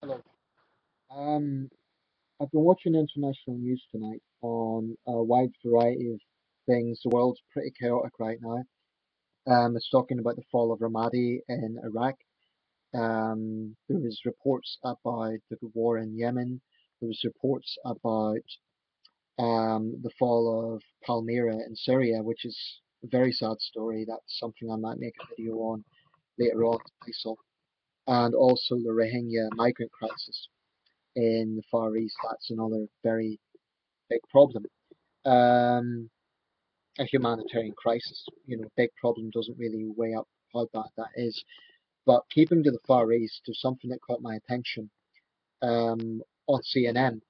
Hello. Um, I've been watching international news tonight on a wide variety of things. The world's pretty chaotic right now. It's talking about the fall of Ramadi in Iraq. There was reports about the war in Yemen. There was reports about the fall of Palmyra in Syria, which is a very sad story. That's something I might make a video on later on, ISIL. And also the Rohingya migrant crisis in the Far East. That's another very big problem. Um, a humanitarian crisis. Big problem doesn't really weigh up how bad that is. But keeping to the Far East, there's something that caught my attention on CNN.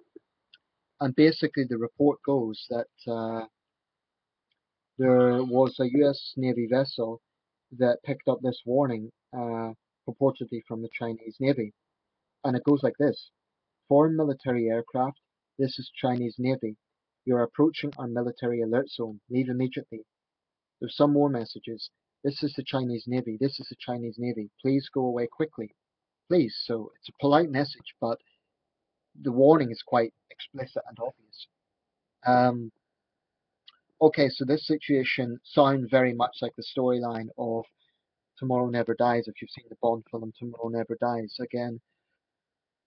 And basically, the report goes that there was a US Navy vessel that picked up this warning, purportedly from the Chinese Navy. And it goes like this: Foreign military aircraft, this is Chinese Navy. You're approaching our military alert zone. Leave immediately. There's some more messages. This is the Chinese Navy. This is the Chinese Navy. Please go away quickly. Please. So it's a polite message, but the warning is quite explicit and obvious. Um, okay, so this situation sounds very much like the storyline of Tomorrow Never Dies. If you've seen the Bond film Tomorrow Never Dies, again,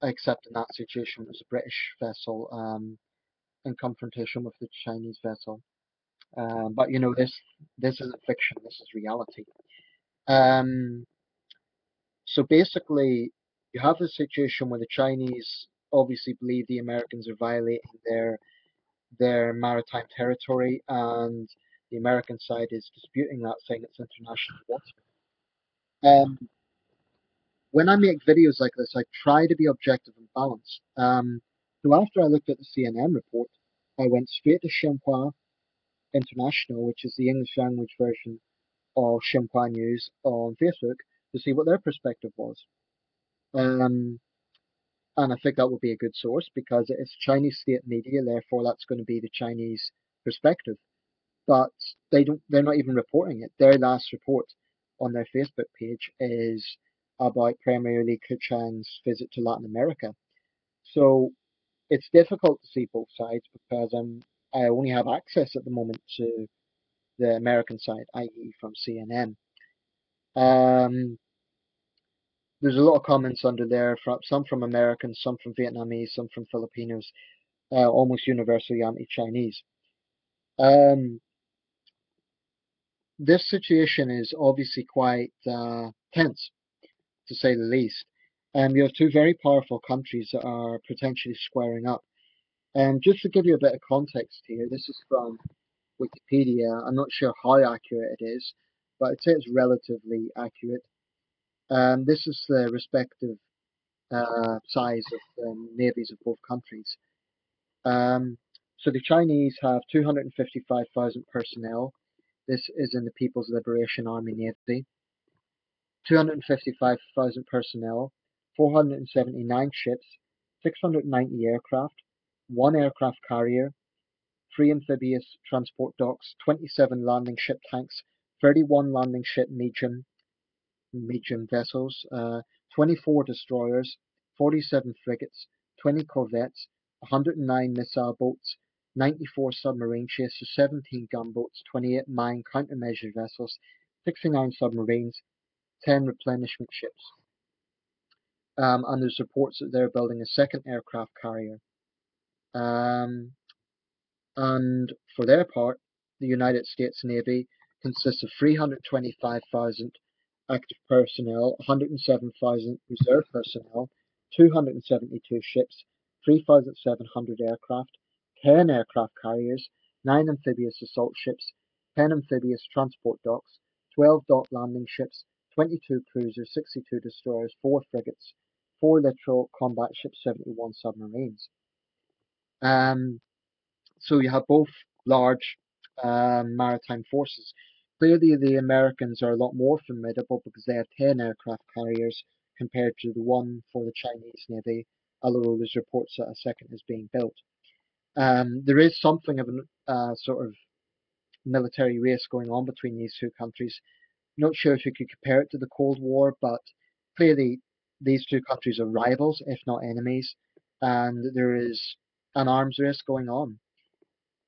except in that situation it was a British vessel in confrontation with the Chinese vessel. But this isn't fiction. This is reality. Um, So basically, you have a situation where the Chinese obviously believe the Americans are violating their maritime territory, and the American side is disputing that, saying it's international water. Um, when I make videos like this, I try to be objective and balanced. So after I looked at the CNN report, I went straight to Xinhua International, which is the English language version of Xinhua News on Facebook, to see what their perspective was. Um, And I think that would be a good source because it's Chinese state media, therefore that's going to be the Chinese perspective. But they're not even reporting it. Their last report on their Facebook page is about Premier Li Keqiang's visit to Latin America. So it's difficult to see both sides because I only have access at the moment to the American side, i.e. from CNN. Um, there's a lot of comments under there, from some from Americans, some from Vietnamese, some from Filipinos, almost universally anti-Chinese. Um, this situation is obviously quite tense, to say the least. You have two very powerful countries that are potentially squaring up. And just to give you a bit of context here, this is from Wikipedia. I'm not sure how accurate it is, but I'd say it's relatively accurate. This is the respective size of the navies of both countries. Um, so the Chinese have 255,000 personnel. This is in the People's Liberation Army Navy. 255,000 personnel, 479 ships, 690 aircraft, one aircraft carrier, three amphibious transport docks, 27 landing ship tanks, 31 landing ship medium vessels, 24 destroyers, 47 frigates, 20 corvettes, 109 missile boats, 94 submarine chasers, 17 gunboats, 28 mine countermeasure vessels, 69 submarines, 10 replenishment ships. And there's reports that they're building a second aircraft carrier. Um, And for their part, the United States Navy consists of 325,000 active personnel, 107,000 reserve personnel, 272 ships, 3,700 aircraft, 10 aircraft carriers, 9 amphibious assault ships, 10 amphibious transport docks, 12 dock landing ships, 22 cruisers, 62 destroyers, 4 frigates, 4 littoral combat ships, 71 submarines. Um, so you have both large maritime forces. Clearly, the Americans are a lot more formidable because they have 10 aircraft carriers compared to the one for the Chinese Navy, although there's reports that a second is being built. There is something of a sort of military race going on between these two countries. Not sure if you could compare it to the Cold War, but clearly these two countries are rivals, if not enemies, and there is an arms race going on.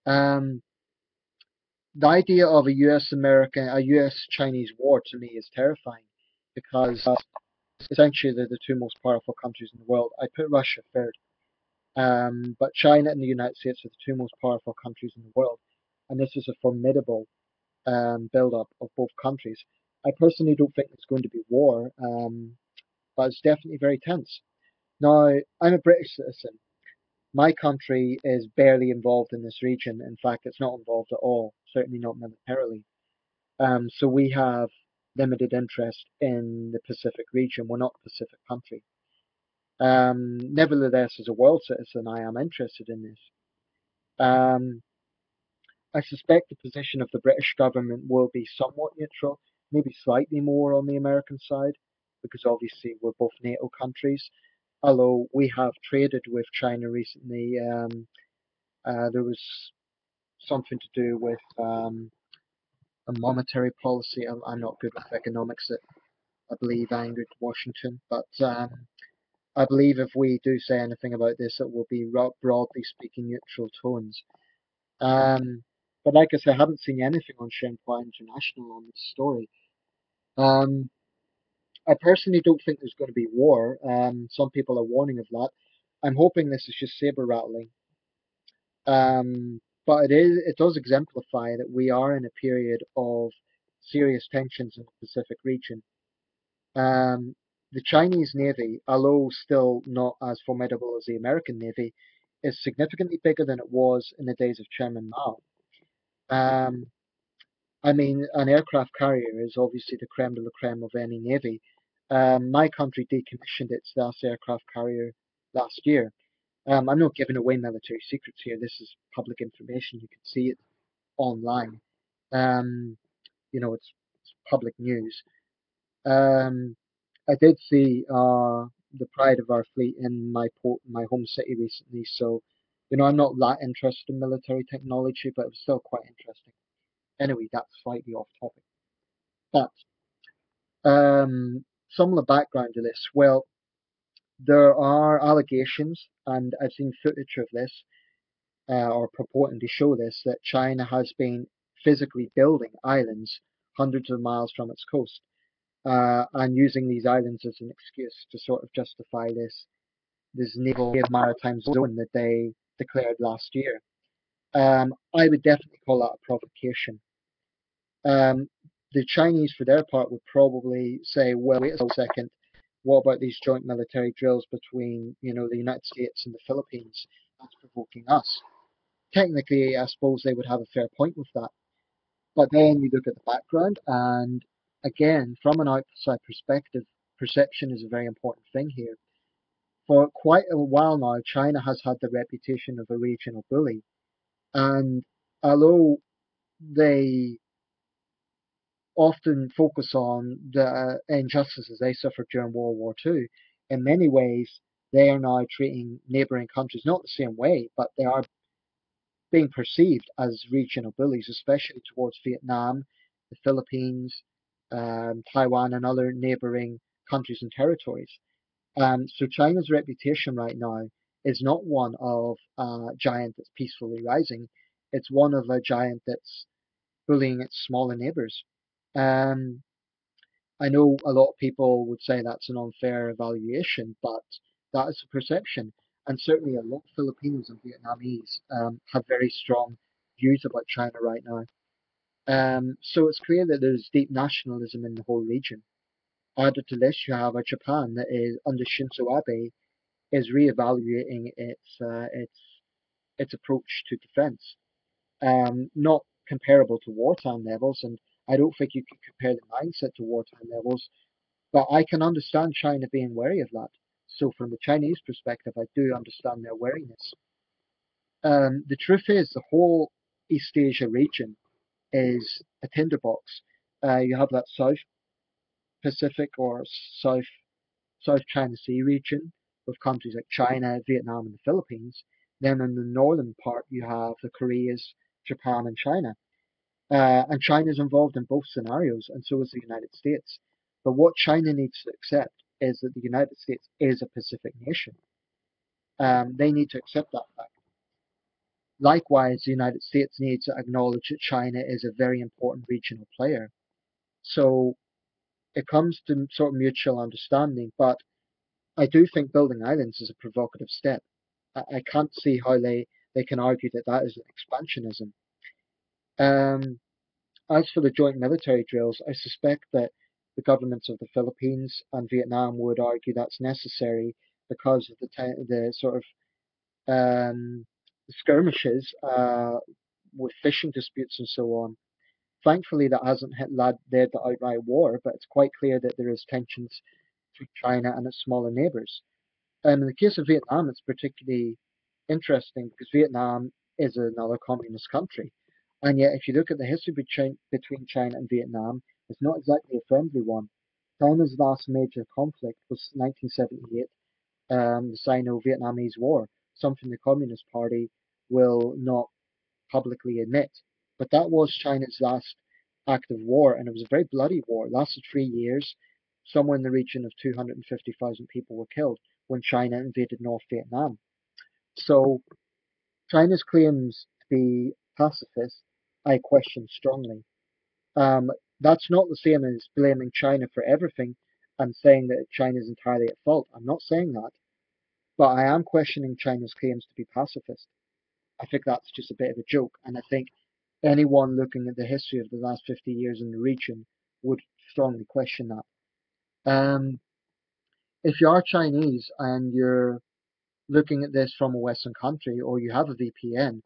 Um, the idea of a US Chinese war to me is terrifying because essentially they're the two most powerful countries in the world. I put Russia third, but China and the United States are the two most powerful countries in the world, and this is a formidable build-up of both countries. I personally don't think it's going to be war, but it's definitely very tense. Now, I'm a British citizen. My country is barely involved in this region. In fact, it's not involved at all, certainly not militarily. So we have limited interest in the Pacific region. We're not a Pacific country. Nevertheless, as a world citizen, I am interested in this. Um, I suspect the position of the British government will be somewhat neutral, maybe slightly more on the American side, because obviously we're both NATO countries. Although we have traded with China recently, there was something to do with a monetary policy. I'm not good with economics that I believe angered Washington, but I believe if we do say anything about this, it will be broadly speaking neutral tones. Um, but like I said, I haven't seen anything on Shenhua International on this story. Um, I personally don't think there's going to be war. Some people are warning of that. I'm hoping this is just saber rattling. But it does exemplify that we are in a period of serious tensions in the Pacific region. Um, the Chinese Navy, although still not as formidable as the American Navy, is significantly bigger than it was in the days of Chairman Mao. Um, I mean, an aircraft carrier is obviously the creme de la creme of any navy. My country decommissioned its last aircraft carrier last year. I'm not giving away military secrets here. This is public information. You can see it online. Um, it's public news. Um, I did see the pride of our fleet in my home city recently. So, I'm not that interested in military technology, but it was still quite interesting. Anyway, that's slightly off topic. But some of the background to this, well, there are allegations, and I've seen footage of this, or purporting to show this, that China has been physically building islands hundreds of miles from its coast, and using these islands as an excuse to sort of justify this naval maritime zone that they declared last year. I would definitely call that a provocation. Um, the Chinese, for their part, would probably say, "Well, wait a second. What about these joint military drills between, the United States and the Philippines? That's provoking us." Technically, I suppose they would have a fair point with that. But then you look at the background, and again, from an outside perspective, perception is a very important thing here. For quite a while now, China has had the reputation of a regional bully, and although they often focus on the injustices they suffered during World War II, in many ways, they are now treating neighboring countries not the same way, but they are being perceived as regional bullies, especially towards Vietnam, the Philippines, Taiwan, and other neighboring countries and territories. So China's reputation right now is not one of a giant that's peacefully rising. It's one of a giant that's bullying its smaller neighbors. Um, I know a lot of people would say that's an unfair evaluation, but that is a perception. And certainly a lot of Filipinos and Vietnamese have very strong views about China right now. So it's clear that there's deep nationalism in the whole region. Added to this, you have a Japan that is under Shinzo Abe is reevaluating its approach to defense. Not comparable to wartime levels, and I don't think you can compare the mindset to wartime levels. But I can understand China being wary of that. So from the Chinese perspective, I do understand their wariness. The truth is, the whole East Asia region is a tinderbox. You have that South Pacific or South China Sea region with countries like China, Vietnam, and the Philippines. Then in the northern part, you have the Koreas, Japan, and China. And China is involved in both scenarios, and so is the United States. But what China needs to accept is that the United States is a Pacific nation. They need to accept that fact. Likewise, the United States needs to acknowledge that China is a very important regional player. So it comes to sort of mutual understanding, but I do think building islands is a provocative step. I can't see how they can argue that that is an expansionism. Um, as for the joint military drills, I suspect that the governments of the Philippines and Vietnam would argue that's necessary because of the sort of skirmishes with fishing disputes and so on. Thankfully, that hasn't led to outright war, but it's quite clear that there is tensions between China and its smaller neighbours. In the case of Vietnam, it's particularly interesting because Vietnam is another communist country. And yet, if you look at the history between China and Vietnam, it's not exactly a friendly one. China's last major conflict was 1978, the Sino-Vietnamese War, something the Communist Party will not publicly admit. But that was China's last active war, and it was a very bloody war. It lasted 3 years. Somewhere in the region of 250,000 people were killed when China invaded North Vietnam. So China's claims to be pacifist, I question strongly. Um, that's not the same as blaming China for everything and saying that China is entirely at fault. I'm not saying that, but I am questioning China's claims to be pacifist. I think that's just a bit of a joke, and I think anyone looking at the history of the last 50 years in the region would strongly question that. If you are Chinese and you're looking at this from a Western country or you have a VPN,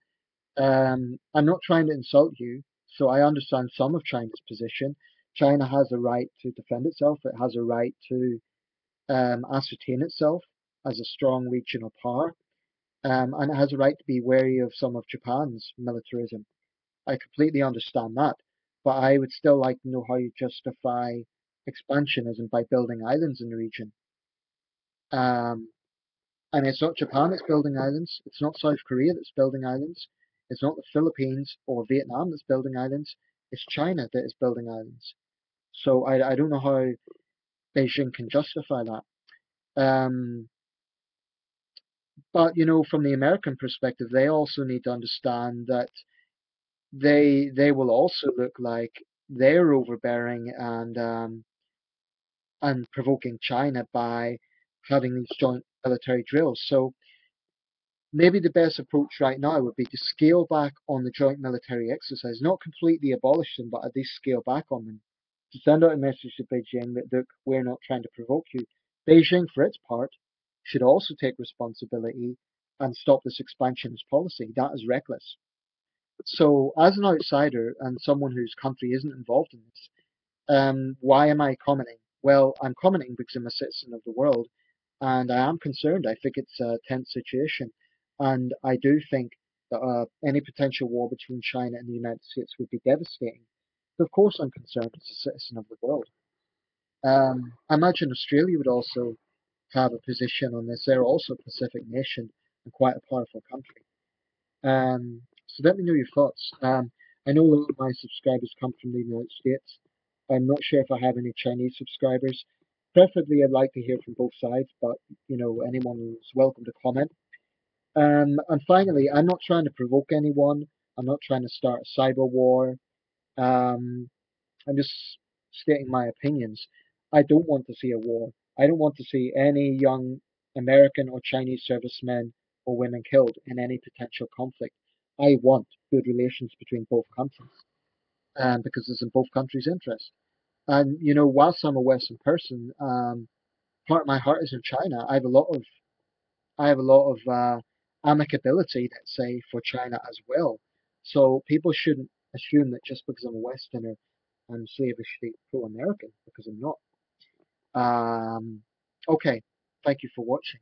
I'm not trying to insult you, so I understand some of China's position. China has a right to defend itself. It has a right to ascertain itself as a strong regional power, and it has a right to be wary of some of Japan's militarism. I completely understand that, but I would still like to know how you justify expansionism by building islands in the region. Um, and it's not Japan that's building islands. It's not South Korea that's building islands. It's not the Philippines or Vietnam that's building islands. It's China that is building islands. So I don't know how Beijing can justify that. Um, but from the American perspective, they also need to understand that they will also look like they're overbearing and provoking China by having these joint military drills. So maybe the best approach right now would be to scale back on the joint military exercise, not completely abolish them, but at least scale back on them. To send out a message to Beijing that, look, we're not trying to provoke you. Beijing, for its part, should also take responsibility and stop this expansionist policy. That is reckless. So, as an outsider and someone whose country isn't involved in this, why am I commenting? Well, I'm commenting because I'm a citizen of the world, and I am concerned. I think it's a tense situation, and I do think that any potential war between China and the United States would be devastating. But of course, I'm concerned as a citizen of the world. I imagine Australia would also have a position on this. They're also a Pacific nation and quite a powerful country. So let me know your thoughts. I know a lot of my subscribers come from the United States. I'm not sure if I have any Chinese subscribers. Preferably, I'd like to hear from both sides, but anyone is welcome to comment. And finally, I'm not trying to provoke anyone. I'm not trying to start a cyber war. Um, I'm just stating my opinions. I don't want to see a war. I don't want to see any young American or Chinese servicemen or women killed in any potential conflict. I want good relations between both countries, because it's in both countries' interest. And whilst I'm a Western person, part of my heart is in China. I have a lot of amicability, let's say, for China as well. So people shouldn't assume that just because I'm a Westerner, I'm slavishly pro-American, because I'm not. Okay, thank you for watching.